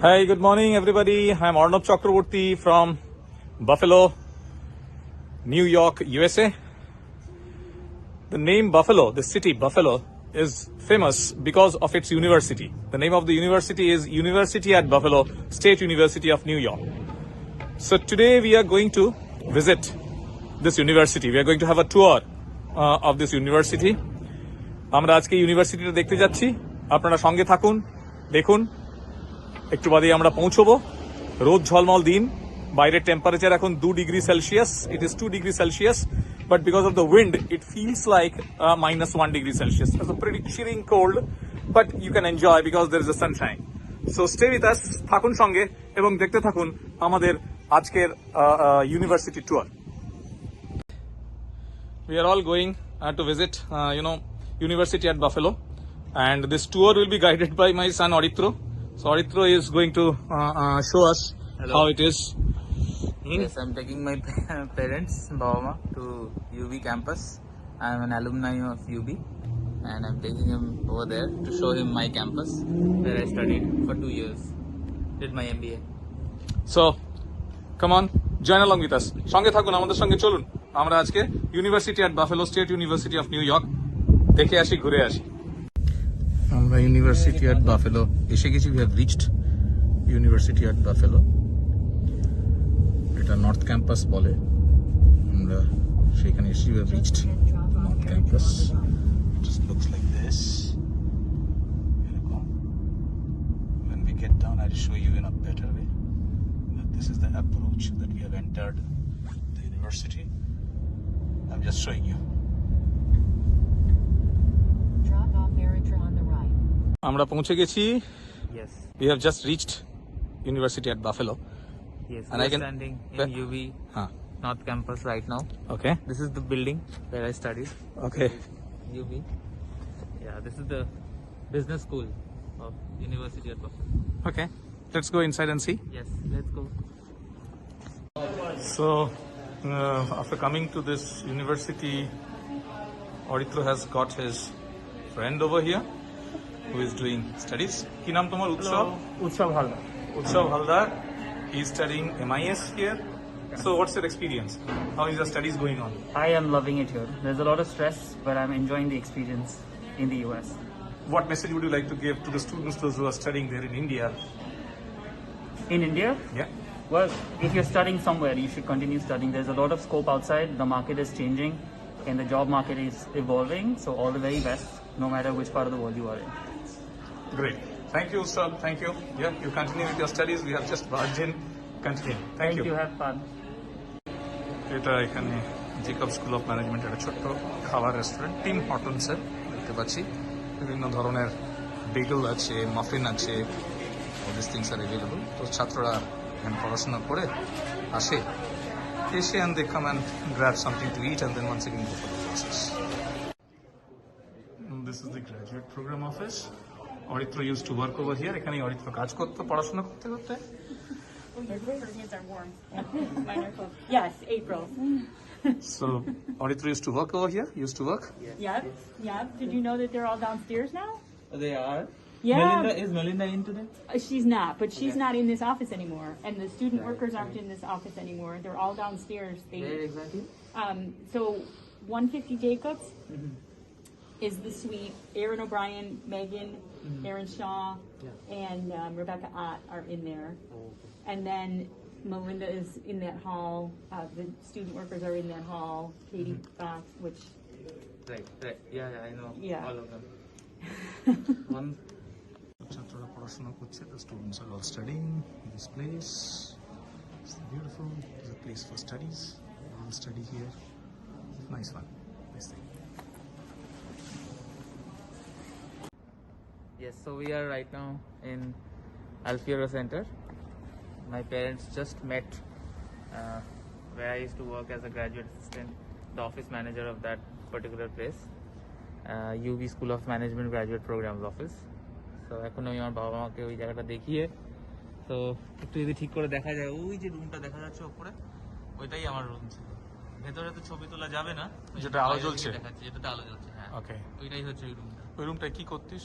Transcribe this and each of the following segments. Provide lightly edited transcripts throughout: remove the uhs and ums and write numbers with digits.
Hi, good morning, everybody. I'm Arnab Chakraborty from Buffalo, New York, USA. The name Buffalo, the city Buffalo, is famous because of its university. The name of the university is University at Buffalo, State University of New York. So today we are going to visit this university. We are going to have a tour of this university. আমরা আজকে ইউনিভার্সিটিটা দেখতে যাচ্ছি। আপনারা সঙ্গে থাকুন, দেখুন। একটু বাদে আমরা পৌঁছবো। রোদ ঝলমল দিন, বাইরের টেম্পারেচার এখন 2 degree Celsius. It is 2 degree Celsius, but because of the wind it feels like -1 degree Celsius. It's a pretty chilling cold, but you can enjoy because there is a sunshine. So stay with us, থাকুন সঙ্গে এবং দেখতে থাকুন আমাদের আজকের university tour. We are all going to visit, University at Buffalo, and this tour will be guided by my son Aritro. So Aritro is going to show us how it is. Yes, I'm taking my parents, Bawama, to UB campus. I'm an alumni of UB, and I'm taking him over there to show him my campus, where I studied for 2 years, did my MBA. So, come on, join along with us. সঙ্গে থাকুন, আমাদের সঙ্গে চলুন। আমরা আজকে university at buffalo, state university of new York দেখে আসি, ঘুরে আসি। আমরা ইউনিভার্সিটি অ্যাট বাফেলো এসে গেছি। We have reached university at buffalo. এটা নর্থ ক্যাম্পাস বলে। আমরা সেখানে এসে we have reached north campus. It just looks like this. এরকম। When we get down, I'll show you in a better way. This is the approach that we have entered the university. I'm just showing you. Drop off Eritrea on the right. আমরা পৌঁছে গেছি। Yes, We have just reached University at Buffalo. yes. And We're I can- standing Where- in UB Huh. North Campus right now. Okay. This is the building where I studied, Okay. UB. Yeah, this is the business school of University at Buffalo. Okay. Let's go inside and see. Yes, let's go. So, after coming to this university, Aritro has got his friend over here who is doing studies. কি নাম তোমার? উৎসব? উৎসব Haldar. Utsav Haldar. He is studying MIS here. So, what's your experience? How is your studies going on? I am loving it here. There's a lot of stress, but I'm enjoying the experience in the US. What message would you like to give to the students, those who are studying there in India? In India, Yeah. well, if you're studying somewhere, you should continue studying. There's a lot of scope outside. The market is changing, and the job market is evolving. So all the very best, no matter which part of the world you are in. Great. Thank you, sir. Thank you. Yeah, you continue with your studies. We have just barged in. Continue. Thank you. Have fun. এটা এখানে Jacob school of ম্যানেজমেন্টের একটা ছোট্ট খাবার restaurant, team হর্টনসের দেখতে পাচ্ছি। বিভিন্ন ধরনের বেগেল আছে, মাফিন আছে, all this things are available. তো ছাত্ররা এখানে পড়াশোনা করে আসে, এসে and they come and grab something to eat and then once again go for the classes. This is the graduate programme office. Aritra use to work over here. এখানে অরিত্র কাজ করতো পড়াশোনা করতে করতে। Her hands are warm. Mine are cold. Yes, April. So Aritro used to work over here. Used to work. Yep, yep. Did you know that they're all downstairs now? They are. Yeah. Is Melinda in today? She's not, but she's not in this office anymore, and the student workers aren't in this office anymore. They're all downstairs. Where exactly? So 150 Jacobs is the suite. Aaron O'Brien, Megan, Aaron Shaw, and Rebecca Ott are in there. And then Melinda is in that hall. The student workers are in that hall. Katie Fox, which Right. Yeah, I know. Yeah. All of them. One. ছাত্ররা পড়াশোনা করছে। The students are all studying in this place. It's beautiful. It's a place for studies. They all study here. Nice one. Nice thing. Yes, so we are right now in Alfiero Center. My parents just met where I used to work as a graduate assistant, the office manager of that particular place, UB School of Management Graduate Programs Office. So এখন আমি আমার বাবা মাকে ওই জায়গাটা দেখিয়ে, তো একটু যদি ঠিক করে দেখা যায়, ওই যে রুমটা দেখা যাচ্ছে ওপরে, ওইটাই আমার রুম ছিল। ভেতরে তো ছবি তোলা যাবে না, যেটা আলো জ্বলছে? দেখাচ্ছে, যেটাতে আলো জ্বলছে, হ্যাঁ। Okay. ওইটাই হচ্ছে ওই রুমটা। ওই রুমটায় কি করতিস?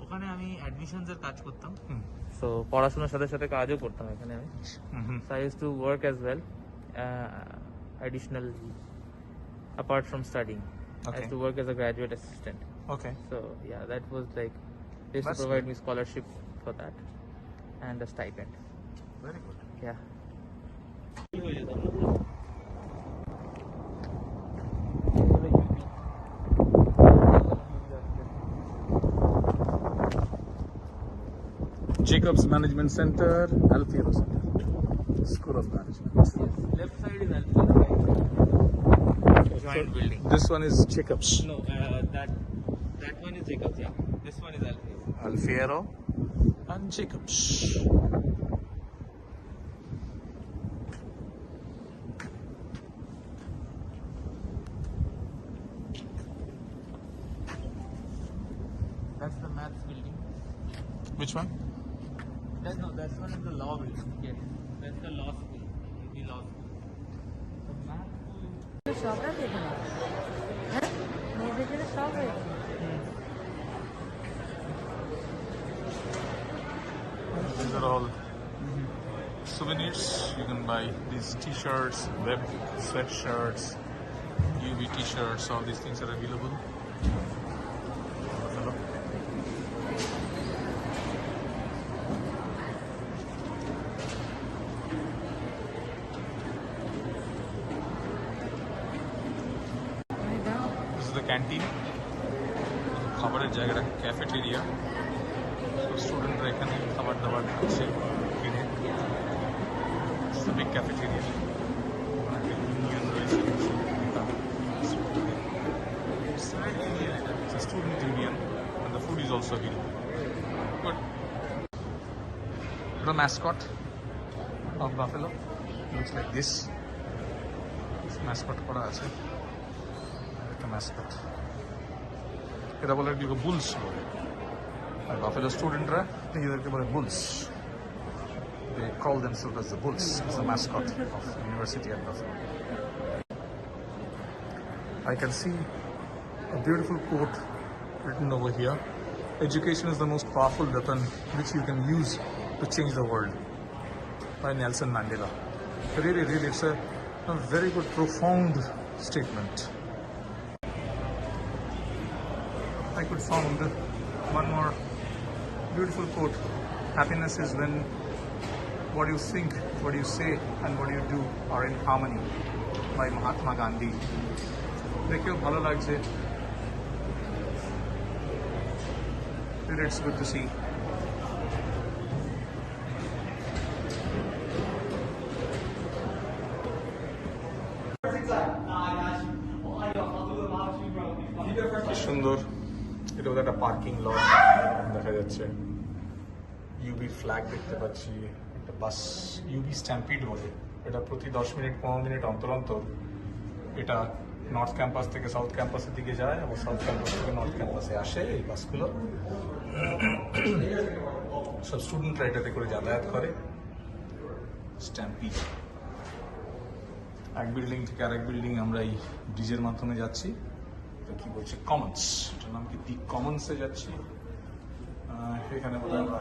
ওখানে আমি অ্যাডমিশনস এর কাজ করতাম, হুম। সো পড়াশোনার সাথে সাথে কাজও করতাম এখানে আমি। হুম। So I used to work as well, additional, apart from studying. I Okay. used to work as a graduate assistant. Okay. So yeah, that was like, they used That's to provide good. me scholarship for that and a stipend. Very good. Yeah. Jacobs Management Center, Alfiero Center, School of Management. Left side is Alfiero, joint building. This one is Jacobs. No, that one is Jacobs. Yeah, this one is Alfiero. Alfiero and Jacobs. That's the maths building. Which one? That's one is the law building. Yes, that's the law school. The law school. The maths school. শখটা দেখে না হ্যাঁ মেয়েদের জন্য শখ হয়ে These are all souvenirs. You can buy these t-shirts, web sweatshirts, UV t-shirts. All these things are available. Hello. This is the canteen. খাবারের জায়গাটা ক্যাফেটেরিয়া। স্টুডেন্টরা এখানে খাবার দাবার খাচ্ছে কিনে। It's a big cafeteria. Union রয়েছে। It's very Indian. It's a student union, and the food is also here. Good. The mascot of Buffalo looks like this. Mascot করা আছে। একটা mascot. এটা বলে এগুলো বুলস বলে। আর বাফেলো স্টুডেন্টরা নিজেদেরকে বলে bull's. They call themselves as the bulls. It's the mascot of the University at Buffalo. I can see a beautiful quote written over here. Education is the most powerful weapon which you can use to change the world. By Nelson Mandela. Really, it's a very good, profound statement. I could found one more beautiful quote. Happiness is when what you think, what you say, and what you do are in harmony. By Mahatma Gandhi. দেখেও ভালো লাগছে। It's good to see. কি সুন্দর, এটা বোধহয় একটা parking lot দেখা যাচ্ছে। ইউবি ফ্ল্যাগ দেখতে পাচ্ছি, একটা বাস ইউবি স্ট্যাম্পিড বলে, এটা প্রতি 10 মিনিট 15 মিনিট অন্তর অন্তর এটা নর্থ ক্যাম্পাস থেকে সাউথ ক্যাম্পাসের দিকে যায় এবং সাউথ ক্যাম্পাস থেকে নর্থ ক্যাম্পাসে আসে এই বাসগুলো। সব স্টুডেন্টরা এটাতে করে যাতায়াত করে। স্ট্যাম্পিড। এক বিল্ডিং থেকে আরেক বিল্ডিং আমরা এই ব্রিজের মাধ্যমে যাচ্ছি। কি বলছে কমন্স, এটার নাম কি, দি কমন্সে যাচ্ছি। এখানে বলে আমরা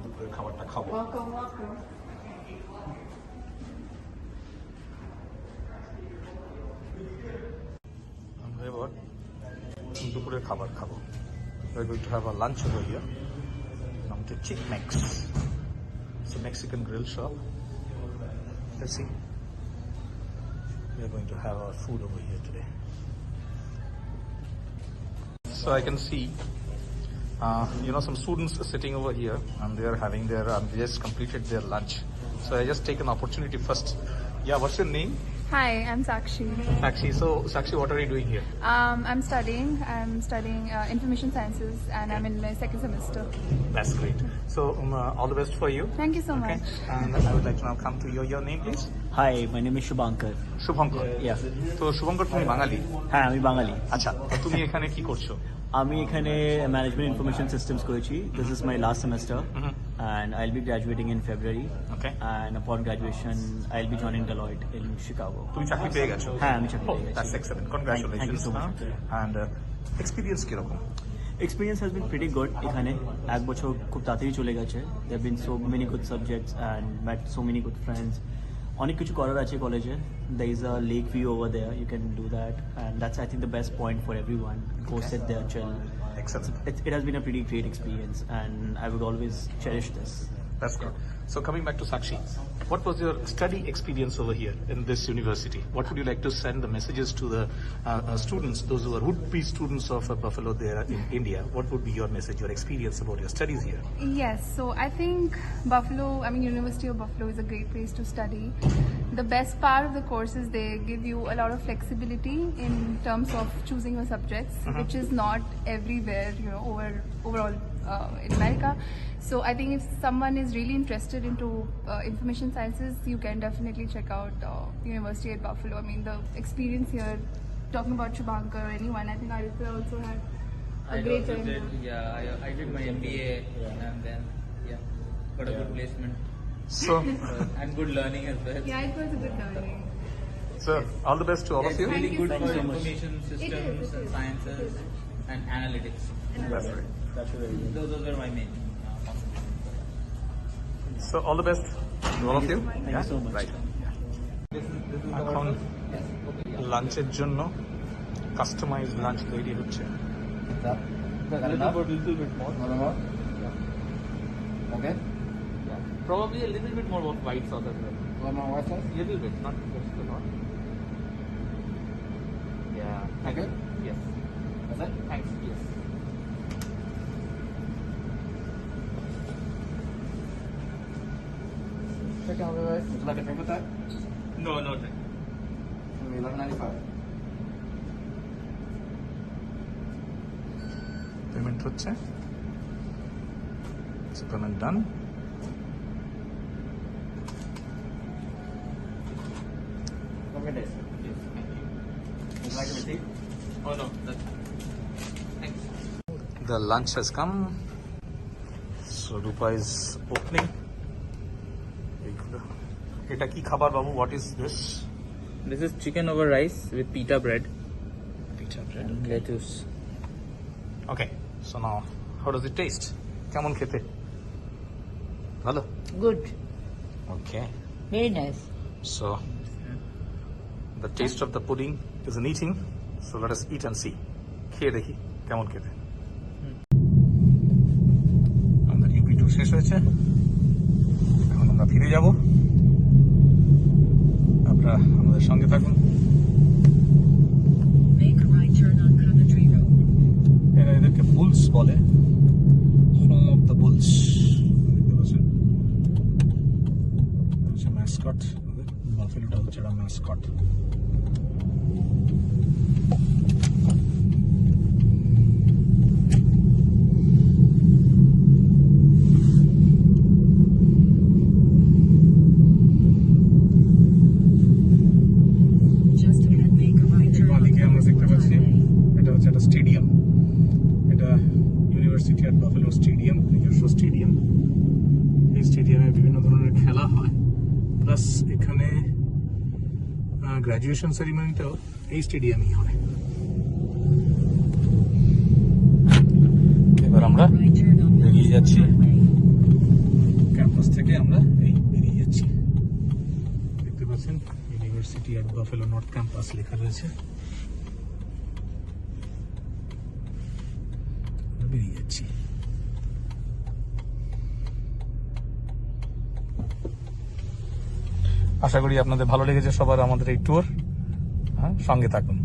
দুপুরের খাবারটা খাবো। আমরা এবার দুপুরের খাবার খাবো। We're going to have our lunch over here. নাম হচ্ছে Chick Mex. It's a Mexican grill shop. Let's see. We are going to have our food over here today. So I can see, some students are sitting over here and they are having their, they just completed their lunch. So I just take an opportunity first. Yeah, what's your name? Hi, I'm Sakshi. Sakshi, what are you doing here? I'm studying. Information sciences, and I'm in my second semester. That's great. So all the best for you. Thank you so Okay. much. And I would like to now come to your name, please. Hi, my name is Shubhankar. Shubhankar. Yeah. তো শুভঙ্কর, তুমি বাঙালি? হ্যাঁ, আমি বাঙালি। আচ্ছা, তো তুমি এখানে কি করছো? আমি এখানে ম্যানেজমেন্ট ইনফরমেশন সিস্টেমস করেছি। This is my last semester and I'll be graduating in February. Okay. And upon graduation, I'll be joining Deloitte in Chicago. তুমি চাকরি পেয়ে গেছো? হ্যাঁ, আমি চাকরি পেয়ে গেছি। That's excellent. Congratulations. Thank you so much. And experience কিরকম? Experience has been pretty good এখানে এক বছর খুব তাড়াতাড়ি চলে গেছে there have been so many good subjects and met so many good friends অনেক কিছু করার আছে কলেজে there is a lake view over there you can do that and that's I think the best point for everyone go sit there chill. Excellent. It has been a pretty great experience and I would always cherish this. That's good. So coming back to Sakshi, what was your study experience over here in this university? What would you like to send the messages to the students, those who are would-be students of Buffalo there in India? What would be your message, your experience about your studies here? Yes, so I think University of Buffalo is a great place to study. The best part of the course is they give you a lot of flexibility in terms of choosing your subjects, which is not everywhere, overall in America. So I think if someone is really interested into information sciences, you can definitely check out University at Buffalo. I mean, the experience here, talking about Shubhankar or anyone, I think Aditya also had a great time. I did my MBA and then got a good placement So, and good learning as well. Yeah, it was a good learning. so all the best to all of It's you. really Thank you good so for much. information systems It and is. sciences and analytics. That's right. Those were my main concentrations. So all the best to all of you. Thank you so much. Right. এখন লাঞ্চের জন্য customise lunch তৈরি হচ্ছে। Okay. Yeah. Probably a little bit more of white sauce as well. Little bit, not just a lot. Yeah. Okay. Yes. Is that? Thanks. Yes. Would you like a drink with that? No, no drink. $11.95. Payment হচ্ছে। So payment done. Okay, yes. Thank you. Would you like a receipt? Oh no, that's thanks. The lunch has come. So Rupa is opening. এটা কি খাবার বাবু? What is this? This is chicken over rice with pita bread Pita bread. and lettuce. Okay. So now, how does it taste? কেমন খেতে? ভালো? Good. Okay. Very nice. So the taste of the pudding is in eating. So let us eat and see. খেয়ে দেখি কেমন খেতে। আমাদের UP tour শেষ হয়েছে। এখন আমরা ফিরে যাব। আপনারা আমাদের সঙ্গে থাকুন। Make a right turn on Coventry Road. এরা এদেরকে বুলস বলে। Home of the bull's. দেখতে পাচ্ছেন? হচ্ছে ম্যাসকট। বাফেলোটা হচ্ছে একটা mascot. Just ahead, make a right turn on বালিকে আমরা দেখতে পাচ্ছি Highway. এটা হচ্ছে একটা স্টেডিয়াম এটা ইউনিভার্সিটি অ্যাট বাফেলো স্টেডিয়াম নিজস্ব স্টেডিয়াম এই স্টেডিয়ামে বিভিন্ন ধরনের খেলা হয় প্লাস এখানে গ্র্যাজুয়েশন সেরিমনিটাও এই স্টেডিয়ামই হয় এবার আমরা Right turn on বেরিয়ে যাচ্ছি Highway. ক্যাম্পাস থেকে আমরা এই বেরিয়ে যাচ্ছি দেখতে পাচ্ছেন university at buffalo north campus লেখা রয়েছে আমরা বেরিয়ে যাচ্ছি আশা করি আপনাদের ভালো লেগেছে সবার আমাদের এই ট্যুর হ্যাঁ সঙ্গে থাকুন